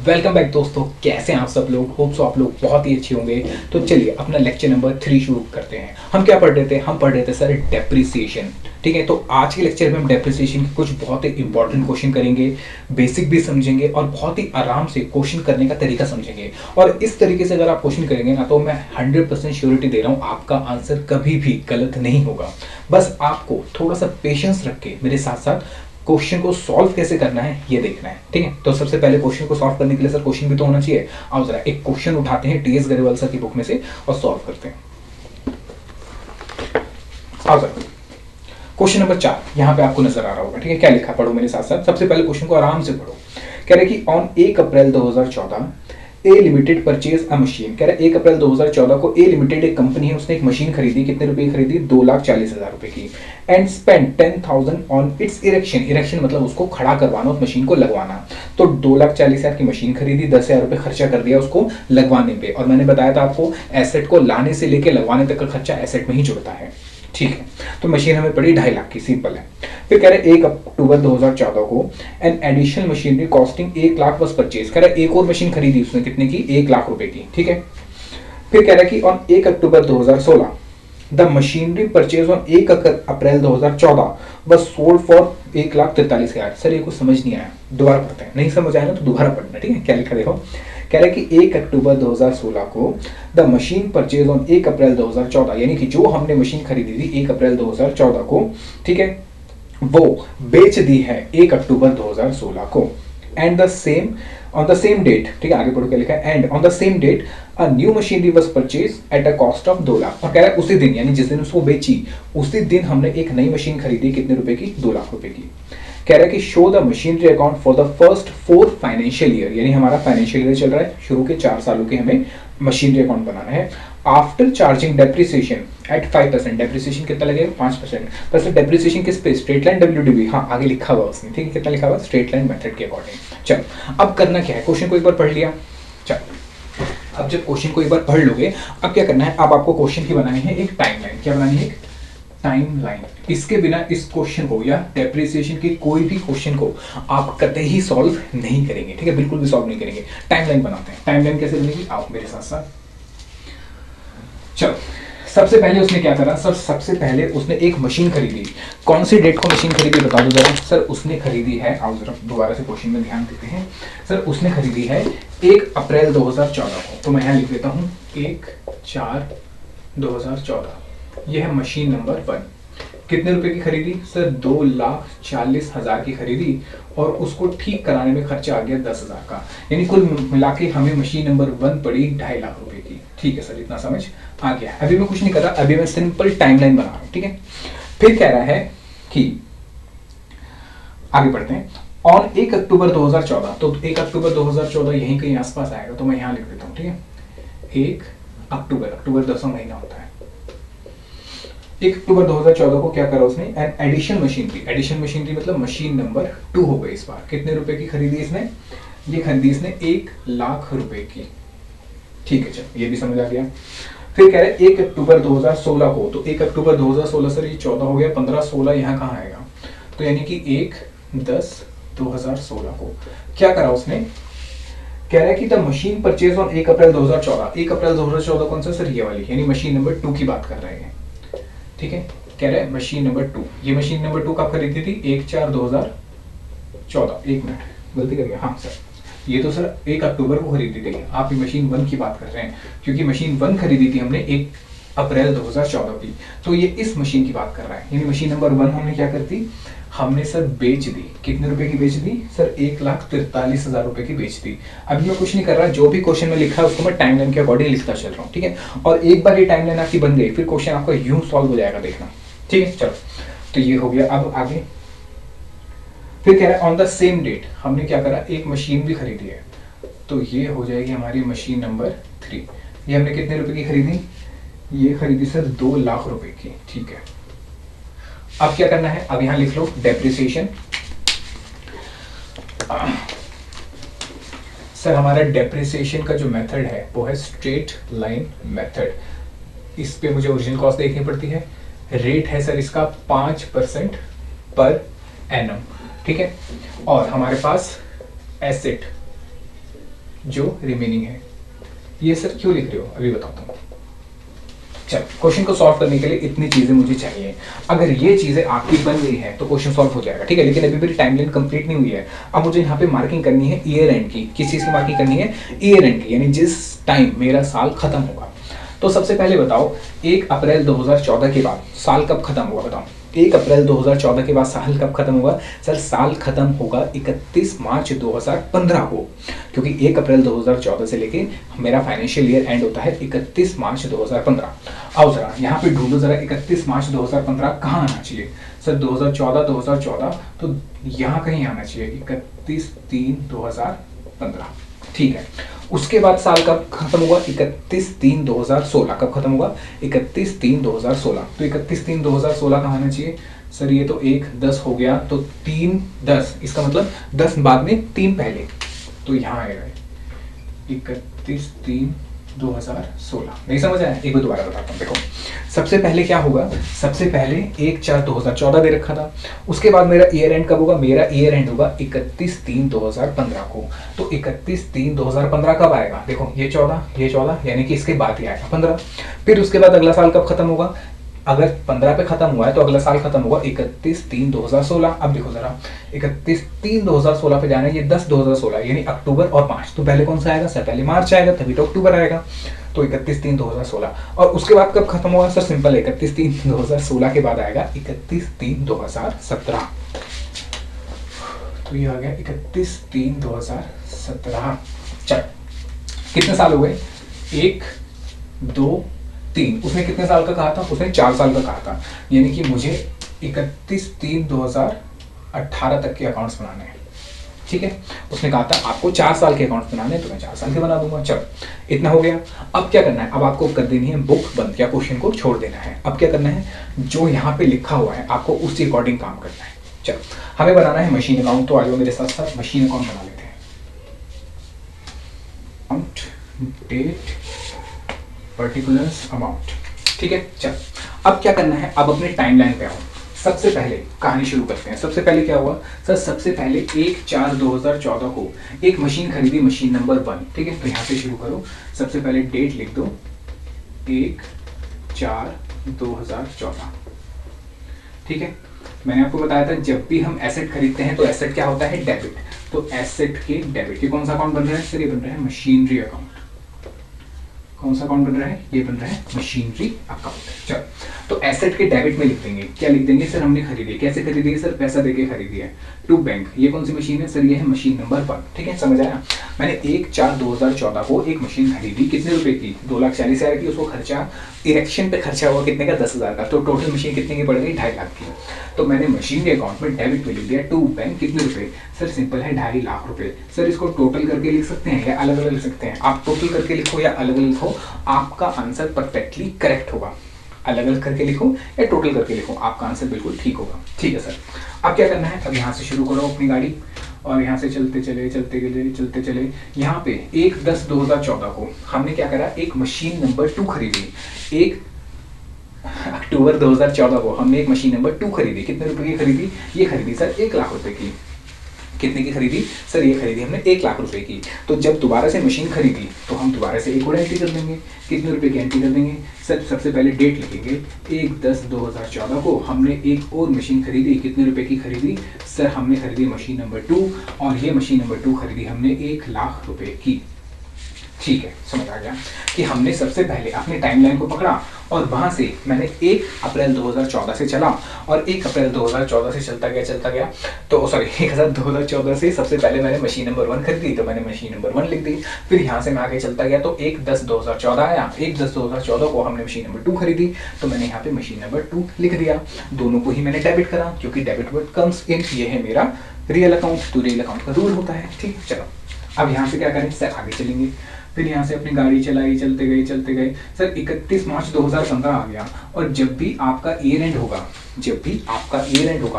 Welcome back दोस्तों, कैसे हैं आप सब लोग। होप सो आप लोग बहुत ही अच्छे होंगे। तो चलिए अपना लेक्चर नंबर 3 शुरू करते हैं। हम क्या पढ़ रहे थे? हम पढ़ रहे थे सर डेप्रिसिएशन। ठीक है, तो आज के लेक्चर में हम डेप्रिसिएशन के कुछ बहुत ही इंपॉर्टेंट क्वेश्चन करेंगे, बेसिक भी समझेंगे और बहुत ही आराम से क्वेश्चन करने का तरीका समझेंगे। और इस तरीके से अगर आप क्वेश्चन करेंगे ना, तो मैं 100% श्योरिटी दे रहा हूँ आपका आंसर कभी भी गलत नहीं होगा। बस आपको थोड़ा सा पेशेंस रख के मेरे साथ साथ क्वेश्चन को सॉल्व कैसे करना है ये देखना है। ठीक है, तो सबसे पहले क्वेश्चन को सॉल्व करने के लिए सर क्वेश्चन भी तो होना चाहिए। आओ जरा एक क्वेश्चन उठाते हैं टीएस गरेवाल सर की बुक में से और सॉल्व करते हैं। आओ सर, क्वेश्चन नंबर 4 यहाँ पे आपको नजर आ रहा होगा। ठीक है, क्या लिखा पढ़ो मेरे साथ साथ। सबसे पहले क्वेश्चन को आराम से पढ़ो। कह रहे कि on 1 April 2014 A limited purchase a machine. कह रहे 1 अप्रैल 2014 को ए लिमिटेड एक कंपनी है, उसने एक मशीन खरीदी। कितने रुपए की खरीदी? 2,40,000 रुपए की। And spend 10,000 on it's erection. Erection मतलब उसको खड़ा करवाना, उस मशीन को लगवाना। तो 2,40,000 की मशीन खरीदी, 10,000 रुपए खर्चा कर दिया उसको लगवाने पे। और मैंने बताया था आपको एसेट को लाने से लेके लगवाने तक का खर्चा एसेट में ही जुड़ता है। ठीक है, तो मशीन हमें पड़ी 2.5 लाख की, सिंपल है। फिर कह रहे 1 अक्टूबर 2014 को an additional machinery costing 1 lakh was purchase. कह रहा एक और मशीन खरीदी उसने, कितने की? 1 लाख रुपए की। ठीक है, फिर कह रहा कि ऑन 1 अक्टूबर 2016 द मशीनरी परचेज ऑन 1 अप्रैल 2014 बस सोल्ड फॉर 1,43,000। सर ये कुछ समझ नहीं आया, दोबारा पढ़ते हैं। नहीं समझ आया ना तो दोबारा पढ़ना। ठीक है, क्या लिखा देखो। कह रहा है कि 1 अक्टूबर 2016 को द मशीन परचेज ऑन 1 अप्रैल 2014, यानी कि जो हमने मशीन खरीदी थी 1 अप्रैल 2014 को, ठीक है, वो बेच दी है 1 अक्टूबर 2016 को। And the same on the same date, ठीक है, आगे पढ़ो क्या लिखा है। And on the same date a new machinery was purchase at a cost of 2 lakh. और कह रहा है उसी दिन, यानी जिस दिन उसको बेची उसी दिन हमने एक नई मशीन खरीदी। कितने रुपए की? 2 लाख रुपए की। कह रहा है कि show the machinery account for the first 4 financial year, यानी हमारा फाइनेंशियल ईयर चल रहा है, शुरू के 4 सालों के हमें मशीनरी अकाउंट बनाना है। After charging depreciation eight 5%, depreciation कितना लगेगा? 5%। बस डेप्रिसिएशन किस पे? स्ट्रेट लाइन WDB, हाँ आगे लिखा हुआ उसने। ठीक है, कितना लिखा हुआ? स्ट्रेट लाइन मेथड के अकॉर्डिंग। चलो अब करना क्या है, क्वेश्चन को एक बार पढ़ लिया। चलो अब जब क्वेश्चन को एक बार पढ़ लोगे, अब क्या करना है, अब आपको क्वेश्चन की बनानी है एक टाइमलाइन। क्या बनानी है? एक टाइमलाइन। इसके बिना इस क्वेश्चन को या डेप्रिसिएशन के कोई भी क्वेश्चन को आप कतई ही सॉल्व नहीं करेंगे। ठीक है, बिल्कुल भी सॉल्व नहीं करेंगे। टाइमलाइन बनाते हैं। टाइमलाइन कैसे बनेगी? आओ मेरे साथ साथ। चलो सबसे पहले उसने क्या करा सर? सबसे पहले उसने एक मशीन खरीदी। कौन सी डेट को मशीन खरीदी बता दो जरा। सर उसने खरीदी है, आओ जरा दोबारा से क्वेश्चन में ध्यान देते हैं। सर उसने खरीदी है 1 अप्रैल 2014 को। तो मैं यहाँ लिख देता हूँ 1/4/2014। यह है मशीन नंबर 1। कितने रुपए की खरीदी? सर 2,40,000 की खरीदी और उसको ठीक कराने में खर्चा आ गया 10,000 का, यानी कुल मिला के हमें मशीन नंबर 1 पड़ी 2.5 लाख रुपए की। ठीक है सर, इतना समझ आ गया। अभी मैं कुछ नहीं कर रहा, अभी मैं सिंपल टाइमलाइन बना रहा हूं। ठीक है, फिर कह रहा है कि आगे बढ़ते हैं। ऑन 1 अक्टूबर 2014, तो 1 अक्टूबर 2014 यहीं कहीं आसपास आएगा, तो मैं यहां लिख देता हूं। ठीक है, 1 अक्टूबर, अक्टूबर 10वां महीना होता है। 1 अक्टूबर 2014 को क्या करा उसने? An addition machinery. Addition machinery मतलब मशीन नंबर 2 हो गई इस बार। कितने रुपए की खरीदी इसने? ये खरीदी इसने 1 लाख रुपए की। ठीक है, चलो ये भी समझ आ गया। फिर कह रहे 1 अक्टूबर 2016 को, तो 1 अक्टूबर 2016 सर ये 14 हो गया, 15 16 यहाँ कहाँ आएगा? तो यानी कि 1/10/2016 को क्या करा उसने? कह रहा है कि द मशीन परचेज ऑन 1 अप्रैल 2014। 1 अप्रैल 2014 कौन सा सर? ये वाली, यानी मशीन नंबर 2 की बात कर रहे हैं। ठीक है, कह रहा है मशीन नंबर 2। ये मशीन नंबर 2 कब खरीदी थी? 1/4/2014। एक मिनट, गलती कर गया। हाँ सर, ये तो सर 1 अक्टूबर को खरीदी थी। आप ये मशीन 1 की बात कर रहे हैं, क्योंकि मशीन 1 खरीदी थी हमने 1 अप्रैल 2014 की। तो ये इस मशीन की बात कर रहा है, यानी मशीन नंबर 1 हमने क्या कर दी? हमने सर बेच दी। कितने रुपए की बेच दी? सर 1,43,000 रुपए की बेच दी। अभी मैं कुछ नहीं कर रहा, जो भी क्वेश्चन में लिखा है उसको मैं टाइमलाइन के अकॉर्डिंग लिखता चल रहा हूँ। ठीक है, और एक बार ये टाइमलाइन आपकी बन गई, फिर क्वेश्चन आपका यूं सॉल्व हो जाएगा, देखना। ठीक है, चलो तो ये हो गया। अब आगे फिर कह रहा है ऑन द सेम डेट हमने क्या करा? एक मशीन भी खरीदी है, तो ये हो जाएगी हमारी मशीन नंबर 3। ये हमने कितने रुपए की खरीदी? ये खरीदी सर 2 लाख रुपए की। ठीक है, अब क्या करना है? अब यहां लिख लो डेप्रिसिएशन। सर हमारा डेप्रिसिएशन का जो मेथड है वो है स्ट्रेट लाइन मेथड। इस पे मुझे ओरिजिनल कॉस्ट देखनी पड़ती है। रेट है सर इसका 5% पर एनम। ठीक है, और हमारे पास एसेट जो रिमेनिंग है। ये सर क्यों लिख रहे हो, अभी बताता हूँ। चलो, क्वेश्चन को सॉल्व करने के लिए इतनी चीजें मुझे चाहिए। अगर ये चीजें आपकी बन गई है तो क्वेश्चन सॉल्व हो जाएगा, ठीक है। लेकिन अभी मेरी टाइमलाइन कंप्लीट नहीं हुई है। अब मुझे यहाँ पे मार्किंग करनी है ईयर एंड की। किस चीज की मार्किंग करनी है? ईयर एंड की, यानी जिस टाइम मेरा साल खत्म होगा। तो सबसे पहले बताओ 1 अप्रैल 2014 के बाद साल कब खत्म होगा? बताओ 1 अप्रैल 2014 के बाद साल कब खत्म होगा? सर साल खत्म होगा 31 मार्च 2015 को, क्योंकि 1 अप्रैल 2014 से लेके मेरा फाइनेंशियल ईयर एंड होता है 31 मार्च 2015। आओ जरा यहाँ पे ढूंढो जरा 31 मार्च 2015 कहाँ आना चाहिए? सर 2014 तो यहाँ कहीं आना चाहिए 31/3/2015, ठीक है। उसके बाद साल कब खत्म होगा? 31/3/2016। कब खत्म होगा? 31/3/2016। तो 31/3/2016 कहाँ आना चाहिए? सर ये तो 1/10 हो गया, तो 3/10, इसका मतलब 10 बाद में 3 पहले, तो यहाँ आएगा 31/3/2016। नहीं समझ आया? एक बार दोबारा बताता हूँ, देखो। सबसे पहले क्या होगा? सबसे पहले 1/4/2014 दे रखा था। उसके बाद मेरा ईयर एंड कब होगा? मेरा ईयर एंड होगा 31/3/2015 को। तो 31/3/2015 कब आएगा? देखो ये 14 यानी कि इसके बाद ही आएगा 15। फिर उसके बाद अगला साल कब खत्म होगा? अगर 15 पे खत्म हुआ है तो अगला साल खत्म होगा 31/3/2016। अब देखो जरा 31/3/2016 पे जाना है, ये 10/2016 यानी अक्टूबर और मार्च। तो पहले कौन सा आएगा? सर पहले मार्च आएगा, तभी तो अक्टूबर आएगा। तो 31/3/2016। और उसके बाद कब खत्म होगा? सर सिंपल है, 31/3/2016 के बाद आएगा 31/3/2017। तो ये आ गया 31/3/2017। चल, कितने साल हो गए? 1 2 3। उसने कितने साल का कहा था? उसने 4 साल का कहा था, यानी कि मुझे 31/3/2018 तक के अकाउंट्स बनाने हैं, ठीक है। उसने कहा था आपको 4 साल के अकाउंट्स बनाने हैं, तो मैं 4 साल के बना दूंगा। चलो, इतना हो गया। अब क्या करना है? अब आपको कर देनी है बुक बंद, या क्वेश्चन को छोड़ देना है। अब क्या करना है? जो यहाँ पे लिखा हुआ है आपको उसके अकॉर्डिंग काम करना है। चलो, हमें बनाना है मशीन अकाउंट, तो आ जाओ मेरे साथ साथ मशीन अकाउंट बना लेते हैं। अकाउंट, डेट, पर्टिकुलर्स, अमाउंट, ठीक है। चल, अब क्या करना है? अब अपने टाइमलाइन पे आओ। सबसे पहले कहानी शुरू करते हैं। सबसे पहले क्या हुआ? सर सबसे पहले 1/4/2014 को एक मशीन खरीदी, मशीन नंबर 1, ठीक है। तो यहाँ से शुरू करो। सबसे पहले डेट लिख दो 1/4/2014, ठीक है। मैंने आपको बताया था जब भी हम एसेट खरीदते हैं तो एसेट क्या होता है? डेबिट। तो एसेट के डेबिट, ये कौन सा अकाउंट बन रहा है? सर ये बन रहा है मशीनरी अकाउंट। कौन सा अकाउंट बन रहा है? ये बन रहा है मशीनरी अकाउंट। चलो, तो एसेट के डेबिट में लिख देंगे। क्या लिख देंगे? सर हमने खरीदी। कैसे खरीदी है? सर पैसा देके खरीदी है, टू बैंक। ये कौन सी मशीन है? सर ये है मशीन नंबर 1, ठीक है। समझ आया? मैंने 1/4/2014 को एक मशीन खरीदी, कितने रुपए की? 2,40,000 की। उसको खर्चा, इरेक्शन पे खर्चा हुआ कितने का? 10,000 का। तो टोटल मशीन कितने की पड़ गई? 2.5 लाख की। तो मैंने मशीन के अकाउंट में डेबिट में लिख दिया टू बैंक, कितने रुपए? सर सिंपल है 2.5 लाख रुपए। सर इसको टोटल करके लिख सकते हैं या अलग अलग लिख सकते हैं? आप टोटल करके लिखो या अलग अलग लिखो, आपका आंसर परफेक्टली करेक्ट होगा। अलग अलग करके लिखो या टोटल करके लिखो, आपका आंसर बिल्कुल ठीक होगा, ठीक है सर। अब क्या करना है? अब यहाँ से शुरू करो अपनी गाड़ी, और यहाँ से चलते चले। यहाँ पे 1/10/2014 को हमने क्या करा? एक मशीन नंबर 2 खरीदी। 1 अक्टूबर 2014 को हमने एक मशीन नंबर 2 खरीदी। कितने रुपए की खरीदी? ये खरीदी सर 1 लाख रुपए की। कितने की खरीदी? सर ये खरीदी हमने 1 लाख रुपए की। तो जब दोबारा से मशीन खरीदी तो हम दोबारा से एक और एंट्री कर देंगे। कितने रुपए की एंट्री कर देंगे? सर सबसे पहले डेट लिखेंगे 1/10/2014 को हमने एक और मशीन खरीदी। कितने रुपए की खरीदी? सर हमने खरीदी मशीन नंबर 2, और ये मशीन नंबर 2 खरीदी हमने 1 लाख रुपए की, ठीक है। समझ आ गया कि हमने सबसे पहले अपने टाइमलाइन को पकड़ा, और वहां से मैंने 1 अप्रैल 2014 से चला, और 1 अप्रैल 2014 से चलता गया, तो सॉरी 2014 से सबसे पहले मैंने मशीन नंबर 1 खरीदी, तो मैंने मशीन नंबर 1 लिख दी। फिर यहाँ से मैं आगे चलता गया तो 1/10/2014 आया। 1/10/2014 को हमने मशीन नंबर 2 खरीदी, तो मैंने यहाँ पे मशीन नंबर 2 लिख दिया। दोनों को ही मैंने डेबिट करा, क्योंकि डेबिट वर्ड कम्स इन, ये है मेरा रियल अकाउंट, तो रियल अकाउंट का रूल होता है, ठीक। चलो, अब यहाँ से क्या करें? सर आगे चलेंगे। फिर यहाँ से अपनी गाड़ी चलाई, चलते गए। सर 31 मार्च 2015 आ गया, और जब भी आपका ईयर एंड होगा,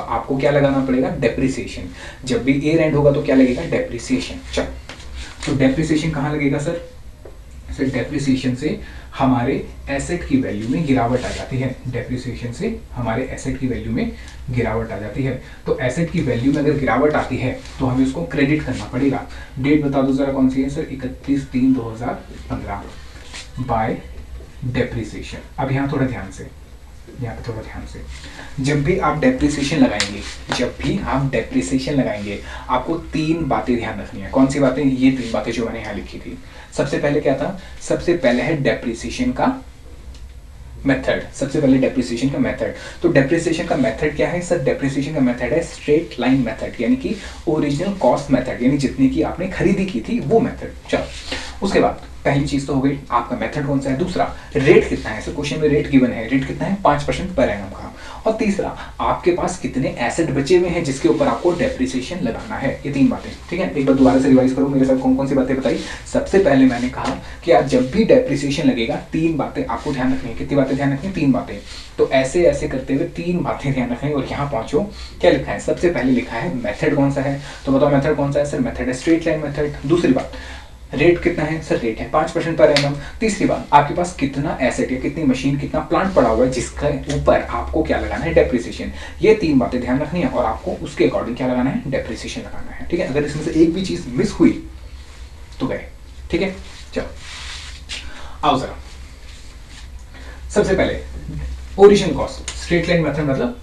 आपको क्या लगाना पड़ेगा? डेप्रिसिएशन। जब भी ईयर एंड होगा तो क्या लगेगा? डेप्रिसिएशन। चलो, तो डेप्रिसिएशन कहाँ लगेगा सर? सर डेप्रिसिएशन से हमारे एसेट की वैल्यू में गिरावट आ जाती है। डेप्रिसिएशन से हमारे एसेट की वैल्यू में गिरावट आ जाती है। तो एसेट की वैल्यू में अगर गिरावट आती है तो हमें उसको क्रेडिट करना पड़ेगा। डेट बता दो जरा कौन सी है सर? 31/3/2015 bye depreciation. अब यहाँ थोड़ा ध्यान से, यहाँ पे थोड़ा ध्यान से, जब भी आप डेप्रिसिएशन लगाएंगे आपको तीन बातें ध्यान रखनी है। कौन सी बातें? ये तीन बातें जो मैंने यहाँ लिखी थी। सबसे पहले क्या था? सबसे पहले है डेप्रिसिएशन का मेथड। सबसे पहले डेप्रिसिएशन का मेथड। तो डेप्रिसिएशन का मेथड क्या है सर? डेप्रिसिएशन का मेथड है स्ट्रेट लाइन मेथड, यानी कि ओरिजिनल कॉस्ट मेथड, यानी जितने की आपने खरीदी की थी वो मेथड। चलो, उसके बाद पहली चीज तो हो गई आपका मेथड कौन सा है। दूसरा, रेट कितना है सर? क्वेश्चन में रेट गिवन है, रेट कितना है? 5% पर एनम का। और तीसरा, आपके पास कितने एसेट बचे हुए हैं जिसके ऊपर आपको डेप्रिसिएशन लगाना है। ये तीन बातें, ठीक है। एक बार दोबारा से रिवाइज करो मेरे साथ, कौन कौन सी बातें बताई। सबसे पहले मैंने कहा कि आज जब भी डेप्रिसिएशन लगेगा तीन बातें आपको ध्यान रखनी है। कितनी बातें ध्यान रखनी है? तीन बातें। तो ऐसे ऐसे करते हुए तीन बातें ध्यान रखनी है। और यहाँ पहुंचो, क्या लिखा है? सबसे पहले लिखा है मेथड कौन सा है। तो बताओ मेथड कौन सा है सर? मेथड है स्ट्रेट लाइन मेथड। दूसरी बात, रेट कितना है सर? रेट है 5% पर एनम। तीसरी बात, आपके पास कितना एसेट या कितनी मशीन, कितना प्लांट पड़ा हुआ है जिसके ऊपर आपको क्या लगाना है? डेप्रिसिएशन। ये तीन बातें ध्यान रखनी है और आपको उसके अकॉर्डिंग क्या लगाना है? डेप्रिसिएशन लगाना है, ठीक है। अगर इसमें से एक भी चीज मिस हुई तो गए, ठीक है। चलो आओ जरा, सबसे पहले original cost, straight line method मतलब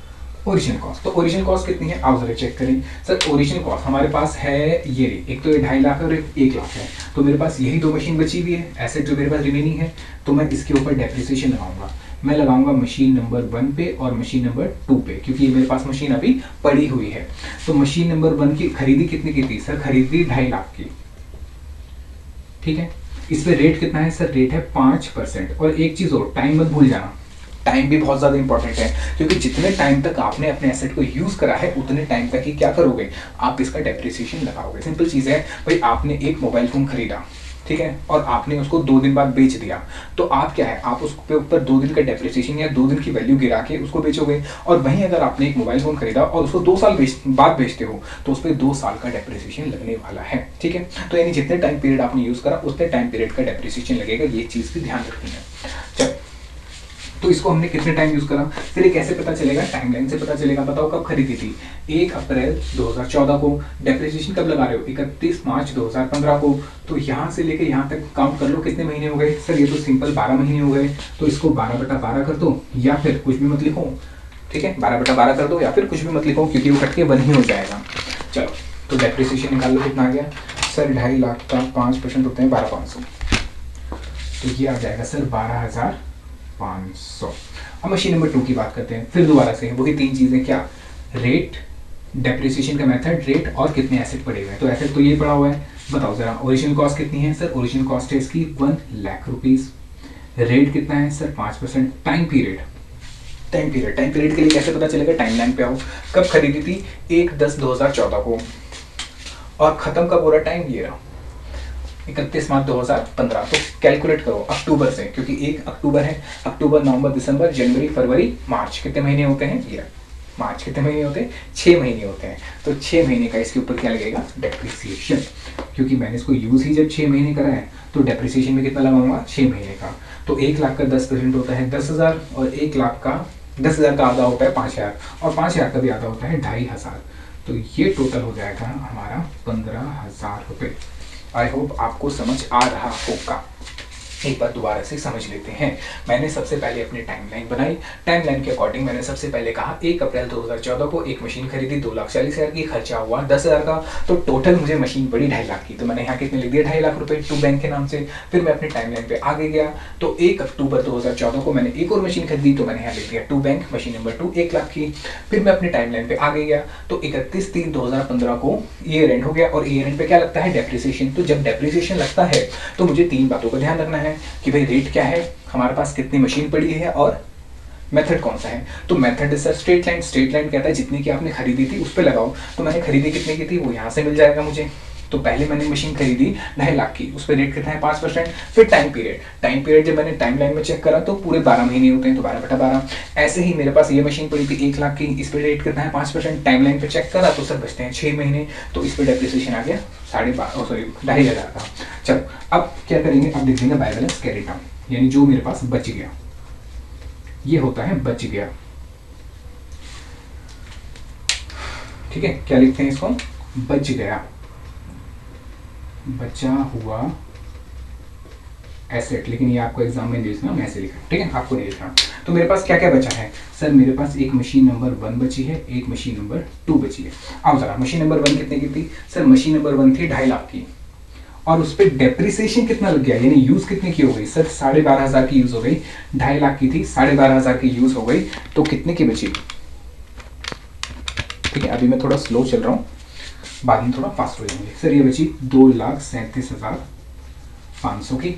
ओरिजिनल कॉस्ट। तो ओरिजिनल कॉस्ट कितनी है आप जरा चेक करें। सर ओरिजिनल कॉस्ट हमारे पास है ये, एक तो ये 2.5 लाख है और एक 1 लाख है। तो मेरे पास यही दो मशीन बची हुई है, एसेट जो मेरे पास रिमेनिंग है। तो मैं इसके ऊपर डेप्रिसिएशन लगाऊंगा। मैं लगाऊंगा मशीन नंबर 1 पे और मशीन नंबर 2 पे, क्योंकि ये मेरे पास मशीन अभी पड़ी हुई है। तो मशीन नंबर 1 की खरीदी कितनी की थी सर? खरीदी 2.5 लाख की, ठीक है। इस पे रेट कितना है सर? रेट है 5%। और एक चीज और, टाइम मत भूल जाना, टाइम भी बहुत ज्यादा इंपॉर्टेंट है, क्योंकि जितने टाइम तक आपने अपने एसेट को यूज करा है उतने टाइम तक ही क्या करोगे? आप इसका डेप्रिसिएशन लगाओगे। सिंपल चीज है भाई, आपने एक मोबाइल फोन खरीदा, ठीक है, और आपने उसको 2 दिन बाद बेच दिया, तो आप क्या है, आप उसके ऊपर 2 दिन का डेप्रिसिएशन या 2 दिन की वैल्यू गिरा के उसको बेचोगे। और वहीं अगर आपने एक मोबाइल फोन खरीदा और उसको 2 साल बाद बेचते हो तो उस पर 2 साल का डेप्रिसिएशन लगने वाला है, ठीक है। तो यानी जितने टाइम पीरियड आपने यूज करा उतने टाइम पीरियड का डेप्रिसिएशन लगेगा, ये चीज भी ध्यान रखनी है। चलो, तो इसको हमने कितने टाइम यूज करा, फिर ये कैसे पता चलेगा? टाइमलाइन से पता चलेगा। बताओ कब खरीदी थी? 1 अप्रैल 2014 को। डेप्रिसिएशन कब लगा रहे हो? 31 मार्च 2015 को। तो यहाँ से लेकर यहाँ तक काउंट कर लो कितने महीने हो गए सर? ये तो सिंपल 12 महीने हो गए। तो इसको 12/12 कर दो या फिर कुछ भी मत लिखो, ठीक है। 12/12 कर दो या फिर कुछ भी मत लिखो, क्योंकि वो कट के 1 ही हो जाएगा। चलो, तो डेप्रिसिएशन निकाल लो, कितना आ गया सर? 2.5 लाख का 5% होते हैं 12,500। तो ये आ जाएगा सर 12,500। अब मशीन नंबर 2 की बात करते हैं। फिर दोबारा से वही तीन चीजें, क्या? रेट, डेप्रिसिएशन का मेथड, रेट और कितने एसेट पड़े हुए हैं। तो एसेट तो ये पड़ा हुआ है। बताओ जरा ओरिजिनल कॉस्ट कितनी है सर? ओरिजिनल कॉस्ट है इसकी 1 लाख रुपीज। रेट कितना है sir? 5%। Time period, time period के लिए कैसे पता चलेगा? टाइमलाइन पे आओ। कब खरीदी थी? 1/10/2014 को। और खत्म कब हो रहा टाइम? ये रहा 31 मार्च 2015। तो कैलकुलेट करो अक्टूबर से, क्योंकि 1 अक्टूबर है। अक्टूबर, नवंबर, दिसंबर, जनवरी, फरवरी, मार्च, कितने महीने होते हैं? ये मार्च कितने महीने होते हैं? 6 महीने होते हैं। तो 6 महीने का इसके ऊपर क्या लगेगा? डेप्रिसिएशन। क्योंकि मैंने इसको यूज ही जब 6 महीने करा है तो डेप्रिसिएशन में कितना लगाऊंगा? 6 महीने का। तो 1 लाख का 10% होता है 10,000 और 1 लाख का 10,000 का आधा होता है 5,000 और 5,000 का भी आधा होता है 2,500। तो ये टोटल हो जाएगा हमारा 15,000 रुपये। आई होप आपको समझ आ रहा होगा। एक बार दोबारा से समझ लेते हैं। मैंने सबसे पहले अपनी टाइमलाइन बनाई। टाइमलाइन के अकॉर्डिंग मैंने सबसे पहले कहा 1 अप्रैल 2014 को एक मशीन खरीदी 2,40,000 की, खर्चा हुआ 10,000 का। तो टोटल मुझे मशीन पड़ी 2.5 लाख की। तो मैंने यहाँ कितने लिख दिया? 2.5 लाख रुपए टू बैंक के नाम से। फिर मैं अपनी टाइमलाइन पे आगे गया तो 1 अक्टूबर 2014 को मैंने एक और मशीन खरीदी, तो मैंने यहाँ लिख दिया to bank, machine number 2 1 lakh की। फिर मैं अपनी टाइमलाइन पे आगे गया तो 31/3/2015 को ईयर एंड हो गया और ईयर एंड पे क्या लगता है? डेप्रिसिएशन। तो जब डेप्रिसिएशन लगता है तो मुझे 3 बातों का ध्यान रखना है कि भाई रेट क्या है, हमारे पास कितनी मशीन पड़ी है और मेथड कौन सा है। तो method sir straight line. Straight line कहता है जितनी की आपने खरीदी थी उस पे लगाओ। तो मैंने खरीदी कितने की थी वो यहाँ से मिल जाएगा मुझे। तो पहले मैंने मशीन खरीदी 2.5 लाख की, उस पर रेट कितना है? 5%। फिर टाइम पीरियड जब मैंने टाइम लाइन में चेक करा तो पूरे 12 महीने होते हैं, तो 12/12। ऐसे ही मेरे पास ये मशीन पड़ी थी 1 लाख की, इस पर रेट कितना है? 5%। टाइम लाइन पे चेक करा तो सर बचते हैं 6 महीने, तो इस पर डेप्रिसिएशन आ गया 2,500 का। चलो अब क्या करेंगे? अब देख लेंगे बाय बैलेंस कैरी डाउन। यानी जो मेरे पास बच गया, ये होता है बच गया। ठीक है, क्या लिखते हैं इसको, बच गया, बचा हुआ एसेट। लेकिन ये आपको एग्जाम में लिखना, मैं ऐसे लिखा, ठीक है, आपको नहीं लिखना। तो मेरे पास क्या क्या बचा है सर, मेरे पास एक मशीन नंबर 1 बची है, एक मशीन नंबर 2 बची है। अब जरा मशीन नंबर 1 कितने की थी सर, मशीन नंबर 1 थी 2.5 लाख की, और उस पर डेप्रिसिएशन कितना लग गया, यानी यूज कितने की हो गई सर, 12,500 की यूज हो गई। 2.5 लाख की थी, 12,500 की यूज हो गई, तो कितने की बची। ठीक है, अभी मैं थोड़ा स्लो चल रहा हूँ, बाद में थोड़ा फास्ट हो जाएंगे। सर ये बची 2,37,500 की,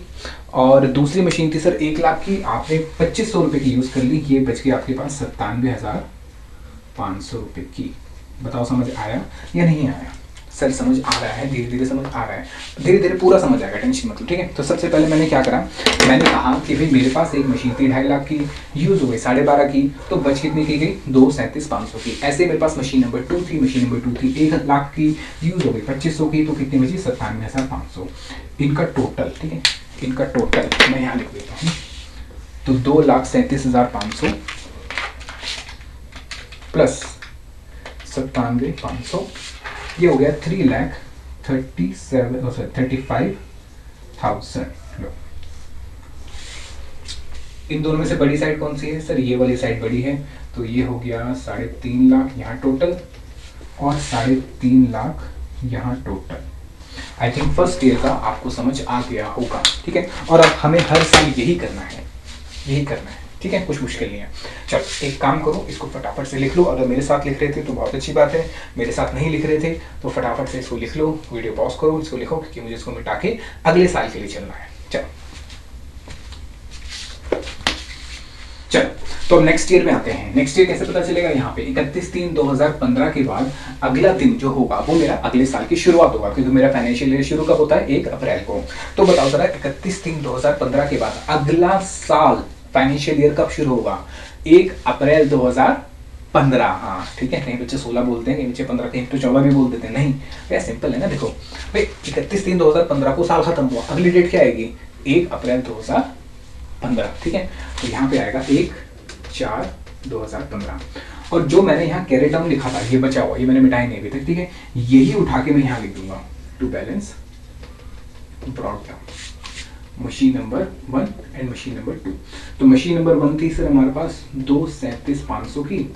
और दूसरी मशीन थी सर 1 लाख की, आपने 2500 रुपये की यूज कर ली, ये बच गई आपके पास 97,500 रुपये की। बताओ समझ आया या नहीं आया सर, समझ आ रहा है, धीरे धीरे समझ आ रहा है, धीरे धीरे पूरा समझ आएगा, टेंशन मतलब। ठीक है, तो सबसे पहले मैंने क्या करा, मैंने कहा कि भाई मेरे पास एक मशीन थी 2.5 लाख की, यूज हो गई 12.5 की, तो बच कितनी की गई 2,37,500 की। ऐसे मेरे पास मशीन नंबर 2 थी, मशीन नंबर 2 थी 1 लाख की, यूज हो गई 2500 की, तो कितनी बची 97,500। इनका टोटल, ठीक है, इनका टोटल मैं यहाँ लिख देता हूँ, तो 2,37,500 प्लस 97,500, ये हो गया 3,35,000। इन दोनों में से बड़ी साइड कौन सी है सर, ये वाली साइड बड़ी है, तो ये हो गया 3.5 लाख यहाँ टोटल, और 3.5 लाख यहाँ total. I think first year का आपको समझ आ गया होगा। ठीक है, और अब हमें हर साल यही करना है, यही करना है। ठीक है, कुछ मुश्किल नहीं है। चलो एक काम करो, इसको फटाफट से लिख लो। अगर मेरे साथ लिख रहे थे तो बहुत अच्छी बात है, मेरे साथ नहीं लिख रहे थे तो फटाफट से इसको लिख लो, वीडियो पॉज करो, इसको लिखो, क्योंकि मुझे इसको मिटा के अगले साल के लिए चलना है। चलो चलो, तो अब नेक्स्ट ईयर में आते हैं। नेक्स्ट ईयर कैसे पता चलेगा, यहाँ पे 31/3/2015 के बाद अगला दिन जो होगा वो मेरा अगले साल की शुरुआत होगा, क्योंकि मेरा फाइनेंशियल ईयर शुरू कब होता है 1 अप्रैल को। तो बताओ जरा 31/3/2015 के बाद अगला साल फाइनेंशियल ईयर कब शुरू होगा, 1 अप्रैल 2015। हाँ ठीक है, कहीं बच्चे 16 बोलते हैं, कहीं बच्चे 15, कहीं तो 14 भी बोल देते हैं। नहीं भैया, सिंपल है ना। देखो भाई 31/3/2015 को साल खत्म हुआ, अगली डेट क्या आएगी 1 अप्रैल 2015। ठीक है, तो यहाँ पे आएगा 1/4/2015। और जो मैंने यहाँ कैरी डाउन लिखा था, ये बचा हुआ, ये मैंने मिटाया नहीं अभी तक। ठीक है, यही उठा के मैं यहाँ लिख दूंगा, to balance brought down machine number 1 and machine number 2। तो मशीन नंबर 1 थी सर हमारे पास 2,37,500 की,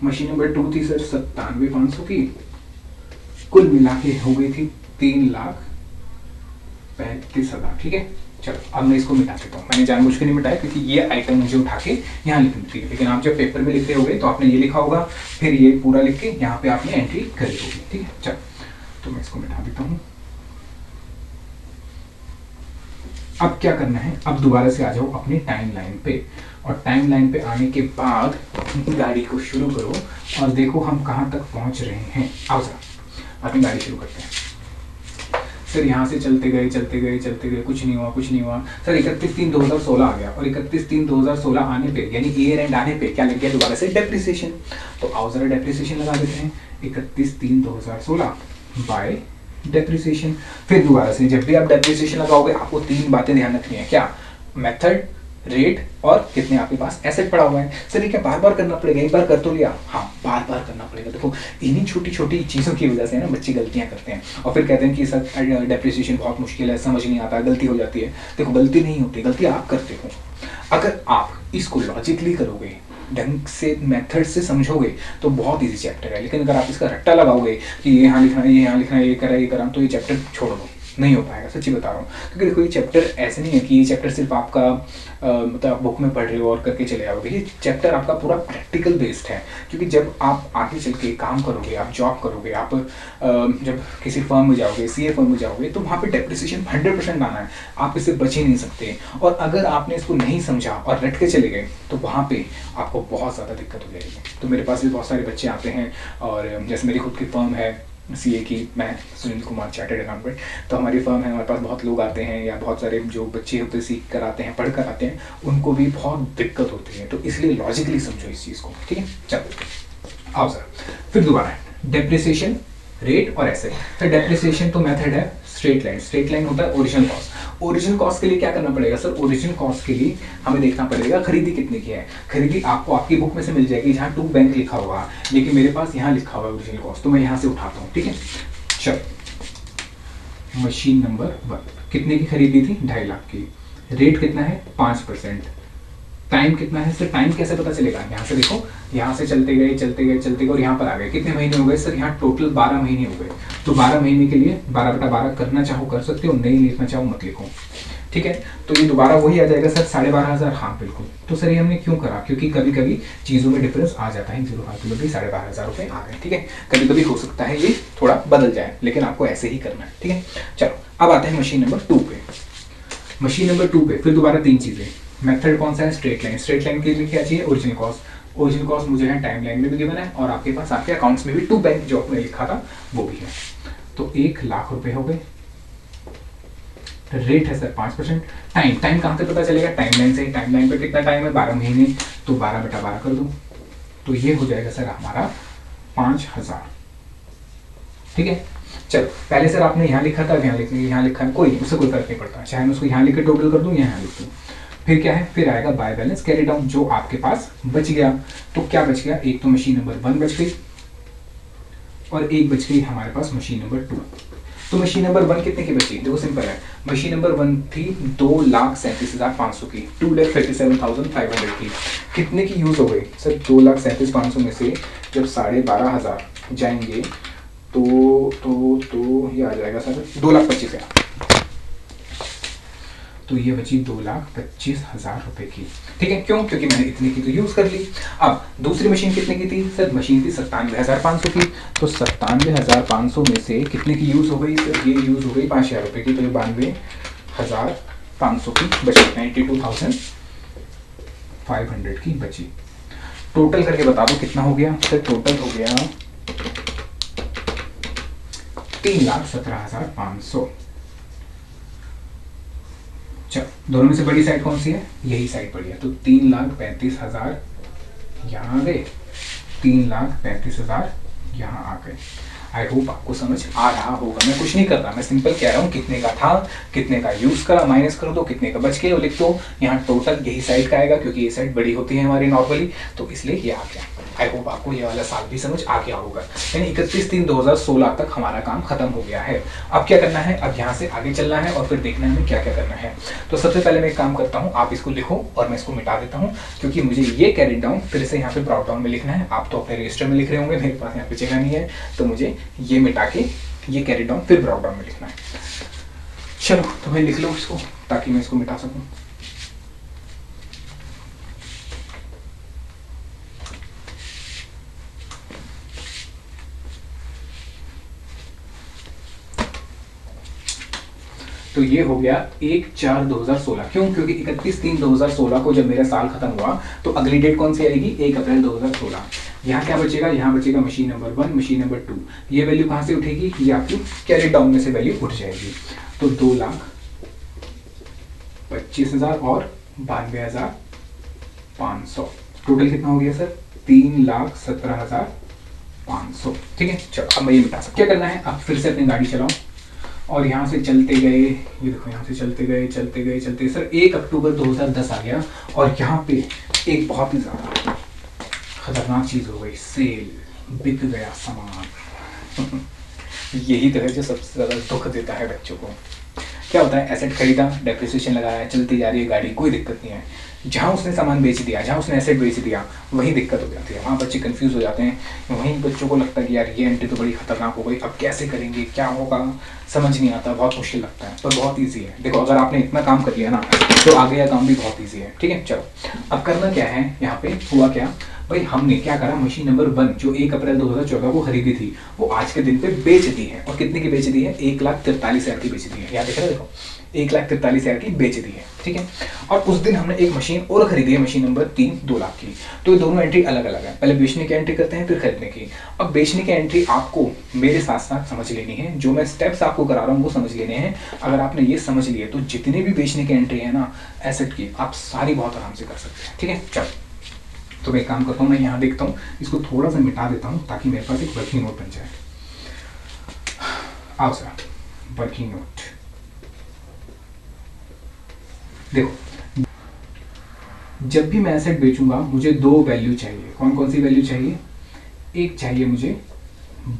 मशीन नंबर 2 थी सर 97,500 की, कुल मिला के हो गई थी 3,35,000। ठीक है, चलो अब मैं इसको मिटा देता हूँ। मैंने जानबूझ के नहीं मिटाया, क्योंकि ये आइटम मुझे उठा के यहाँ लिखनी थी, लेकिन आप जब पेपर में लिख रहे होगे तो आपने ये लिखा होगा, फिर ये पूरा लिख के यहाँ पे आपने एंट्री करी होगी। ठीक है, चलो तो मैं इसको मिटा देता हूँ। अब क्या करना है, अब दोबारा से आ जाओ अपनी टाइमलाइन पे, और टाइमलाइन पे आने के बाद गाड़ी को शुरू करो और देखो हम कहाँ तक पहुँच रहे हैं। आओ सर अपनी गाड़ी शुरू करते हैं। सर यहाँ से चलते गए चलते गए चलते गए, कुछ नहीं हुआ कुछ नहीं हुआ। सर 31/3/2016 आ गया, और 31/3/2016 आने पे यानी ईयर एंड आने पे क्या लग गया दोबारा से डेप्रिसिएशन। तो आओ जरा डेप्रिसिएशन लगा देते हैं, 31/3/2016 बाय डेप्रिसिएशन। फिर दोबारा से जब भी आप डेप्रिसिएशन लगाओगे आपको 3 बातें ध्यान रखनी है। क्या, मेथड, रेट और कितने आपके पास एसेट पड़ा हुआ है। सर ये क्या बार बार करना पड़ेगा, एक बार कर तो लिया, हाँ बार बार करना पड़ेगा। देखो इन्हीं छोटी छोटी चीज़ों की वजह से ना बच्चे गलतियां करते हैं, और फिर कहते हैं कि सर डेप्रिसिएशन बहुत मुश्किल है, समझ नहीं आता, गलती हो जाती है। देखो गलती नहीं होती, गलती आप करते हो। अगर आप इसको लॉजिकली करोगे, ढंग से मेथड से समझोगे तो बहुत इजी चैप्टर है। लेकिन अगर आप इसका रट्टा लगाओगे कि ये यहाँ लिखना है, ये यहाँ लिखना है, ये करा, तो ये चैप्टर छोड़ दो, नहीं हो पाएगा, सच्ची बता रहा हूँ। क्योंकि देखो ये चैप्टर ऐसे नहीं है कि ये चैप्टर सिर्फ आपका मतलब बुक में पढ़ रहे हो और करके चले आओगे। ये चैप्टर आपका पूरा प्रैक्टिकल बेस्ड है, क्योंकि जब आप आगे चल के काम करोगे, आप जॉब करोगे, आप जब किसी फर्म में जाओगे, सीए फर्म में जाओगे, तो वहाँ पे डेप्रिसिएशन 100% आना है, आप इससे बच ही नहीं सकते। और अगर आपने इसको नहीं समझा और रट के चले गए तो वहाँ पे आपको बहुत ज़्यादा दिक्कत हो जाएगी। तो मेरे पास भी बहुत सारे बच्चे आते हैं, और जैसे मेरी खुद की फर्म है सीए की, मैं सुनील कुमार चार्टर्ड अकाउंटेंट, तो हमारी फर्म है, हमारे पास बहुत लोग आते हैं, या बहुत सारे जो बच्चे होते सीख कर आते हैं, पढ़ कर आते हैं, उनको भी बहुत दिक्कत होती है। तो इसलिए लॉजिकली समझो इस चीज़ को। ठीक है, चलो आओ सर फिर दोबारा डेप्रिसिएशन, रेट और एसेट। तो डेप्रिसिएशन तो मेथड है स्ट्रेट लाइन, स्ट्रेट लाइन होता है ओरिजिनल कॉस्ट, ओरिजिनल कॉस्ट के लिए क्या करना पड़ेगा सर, ओरिजिनल कॉस्ट के लिए हमें देखना पड़ेगा खरीदी कितने की है। खरीदी आपको आपकी बुक में से मिल जाएगी जहाँ टू बैंक लिखा होगा, लेकिन मेरे पास यहाँ लिखा हुआ है ओरिजिनल कॉस्ट, तो मैं यहाँ से उठाता हूँ। ठीक है, चलो मशीन नंबर 1 कितने की खरीदी थी, 2.5 लाख की। रेट कितना है, 5%। टाइम कितना है सर, टाइम कैसे पता चलेगा, यहाँ से देखो, यहाँ से चलते गए चलते गए चलते गए और यहाँ पर आ गए। कितने महीने हो गए सर, यहाँ टोटल 12 महीने हो गए। तो 12 महीने के लिए 12/12 करना चाहो कर सकते हो, नहीं लिखना चाहो मत लिखो। ठीक है, तो ये दोबारा वही आ जाएगा सर 12,500। हाँ बिल्कुल। तो सर ये हमने क्यों करा, क्योंकि कभी कभी चीज़ों में डिफरेंस आ जाता है। 0.5 भी 12,500 रुपये आ गए। ठीक है, कभी कभी हो सकता है ये थोड़ा बदल जाए, लेकिन आपको ऐसे ही करना है। ठीक है, चलो अब आते हैं मशीन नंबर 2 पे। मशीन नंबर 2 पे फिर दोबारा 3 चीज़ें। मेथड कौन सा है, स्ट्रेट लाइन। स्ट्रेट लाइन के लिए क्या चाहिए, ओरिजिनल कॉस्ट। ओरिजिनल कॉस्ट मुझे है टाइम लाइन में भी गिवन है, और आपके पास आपके अकाउंट्स में भी टू बैंक जो आपने लिखा था वो भी है। तो 1 लाख रुपए हो गए। रेट है सर 5%। टाइम कहाँ से पता चलेगा, टाइम लाइन से। टाइम लाइन पे कितना टाइम है, 12 महीने, तो 12/12 कर दो, तो ये हो जाएगा सर हमारा 5,000। ठीक है, चलो पहले सर आपने यहाँ लिखा था, यहाँ लिखा है, कोई उससे कोई फर्क नहीं पड़ता, चाहे मैं उसको यहाँ लिख के टोटल कर दूँ, यहाँ लिख दूँ। फिर क्या है, फिर आएगा बाय बैलेंस कैरी डाउन, जो आपके पास बच गया। तो क्या बच गया, एक तो मशीन नंबर 1 बच गई, और एक बच गई हमारे पास मशीन नंबर 2। तो मशीन नंबर 1 कितने की बची, देखो सिंपल है। मशीन नंबर 1 थी 2,37,500 की, 2,37,500 की। कितने की यूज हो गई सर, 2,37,500 में से जब 12,500 जाएंगे तो ये आ जाएगा सर 2,25,000। तो ये बची 2,25,000 रुपए की। ठीक है, क्यों, क्योंकि मैंने इतने की तो यूज कर ली। अब दूसरी मशीन कितने की थी सर, मशीन थी 97,500 की। तो 97,500 में से कितने की यूज हो गई सर, ये यूज हो गई 5,000 रुपए की, तो ये 92,500 की बची, 92,500 की बची। टोटल करके बता दो कितना हो गया सर, टोटल हो गया 3,17,500। चलो दोनों में से बड़ी साइड कौन सी है, यही साइड बड़ी है। तो 3,35,000 यहाँ आ गए, 3,35,000 यहाँ आ गए। आई होप आपको समझ आ रहा होगा। मैं कुछ नहीं कर रहा, मैं सिंपल कह रहा हूँ कितने का था, कितने का यूज करा, माइनस कर दो, कितने का बच के और लिख दो। यहाँ टोटल यही साइड का आएगा, क्योंकि ये साइड बड़ी होती है हमारी नॉर्मली, तो इसलिए ये आ गया। आई होप आपको ये वाला साल भी समझ आ गया होगा। यानी 31/3/2016 तक हमारा काम खत्म हो गया है। अब क्या करना है, अब यहाँ से आगे चलना है और फिर देखना है हमें क्या क्या करना है। तो सबसे पहले मैं एक काम करता हूँ, आप इसको लिखो और मैं इसको मिटा देता हूँ, क्योंकि मुझे ये कैरी डाउन फिर से यहाँ पे ब्रॉट डाउन में लिखना है। आप तो अपने रजिस्टर में लिख रहे होंगे, मेरे पास यहाँ पे जगह नहीं है, तो मुझे ये मिटा के ये कैरी डाउन फिर ब्रॉट डाउन में लिखना है। चलो तो भाई लिख लो इसको, ताकि मैं इसको मिटा सकूँ। तो ये हो गया 1/4/2016। क्यों, क्योंकि 31/3/2016 को जब मेरा साल खत्म हुआ तो अगली डेट कौन सी आएगी, 1 अप्रैल 2016। यहाँ क्या बचेगा, यहाँ बचेगा मशीन नंबर 1, मशीन नंबर 2। ये वैल्यू कहाँ से उठेगी, ये आपकी कैरी डाउन में से वैल्यू उठ जाएगी। तो 2,25,000 और 92,500, टोटल कितना हो गया सर, 3,17,500। ठीक है, चलो अब मैं ये मिटा सकता। क्या करना है, अब फिर से अपनी गाड़ी चलाओ और यहाँ से चलते गए, ये देखो यहाँ से चलते गए चलते गए चलते, सर 1 अक्टूबर 2010 आ गया और यहाँ पे एक बहुत ही ज़्यादा खतरनाक चीज़ हो गई, सेल, बिक गया सामान। यही तो है जो सबसे ज़्यादा दुख देता है बच्चों को। क्या होता है, एसेट खरीदा, डेप्रिसिएशन लगाया, चलती जा रही है गाड़ी, कोई दिक्कत नहीं है। जहाँ उसने सामान बेच दिया, जहाँ उसने एसेट बेच दिया, वहीं दिक्कत हो जाती है। वहाँ बच्चे कंफ्यूज हो जाते हैं, वहीं बच्चों को लगता है कि यार ये एंट्री तो बड़ी खतरनाक हो गई, अब कैसे करेंगे, क्या होगा, समझ नहीं आता, बहुत मुश्किल लगता है। पर बहुत ईजी है। देखो अगर आपने इतना काम कर लिया ना, तो आगे का काम भी बहुत ईजी है। ठीक है, चलो अब करना क्या है, यहाँ पे हुआ क्या भाई, हमने क्या करा, मशीन नंबर 1 जो 1 अप्रैल 2014 को खरीदी थी, वो आज के दिन पे बेच दी है। और कितने की बेच दी है, 1,43,000 की बेच दी है। यहाँ देख रहे हो, देखो 1,43,000 की बेच दी है। ठीक है, और उस दिन हमने एक मशीन और खरीदी है, मशीन नंबर 3, 2 लाख की। तो ये दोनों एंट्री अलग अलग है। पहले बेचने की एंट्री करते हैं, फिर खरीदने की। अब बेचने की एंट्री आपको मेरे साथ साथ समझ लेनी है, जो मैं स्टेप्स आपको करा रहा हूँ वो समझ लेने हैं। अगर आपने ये समझ लिए तो जितनी भी बेचने की एंट्री है ना एसेट की, आप सारी बहुत आराम से कर सकते हैं। ठीक है, चलो तो मैं एक काम करता हूँ, मैं यहाँ देखता हूँ, इसको थोड़ा सा मिटा देता हूँ ताकि मेरे पास एक वर्किंग नोट बन जाए। आओ सर, वर्किंग नोट, देखो, जब भी मैं एसेट बेचूंगा मुझे दो वैल्यू चाहिए। कौन कौन सी वैल्यू चाहिए? एक चाहिए मुझे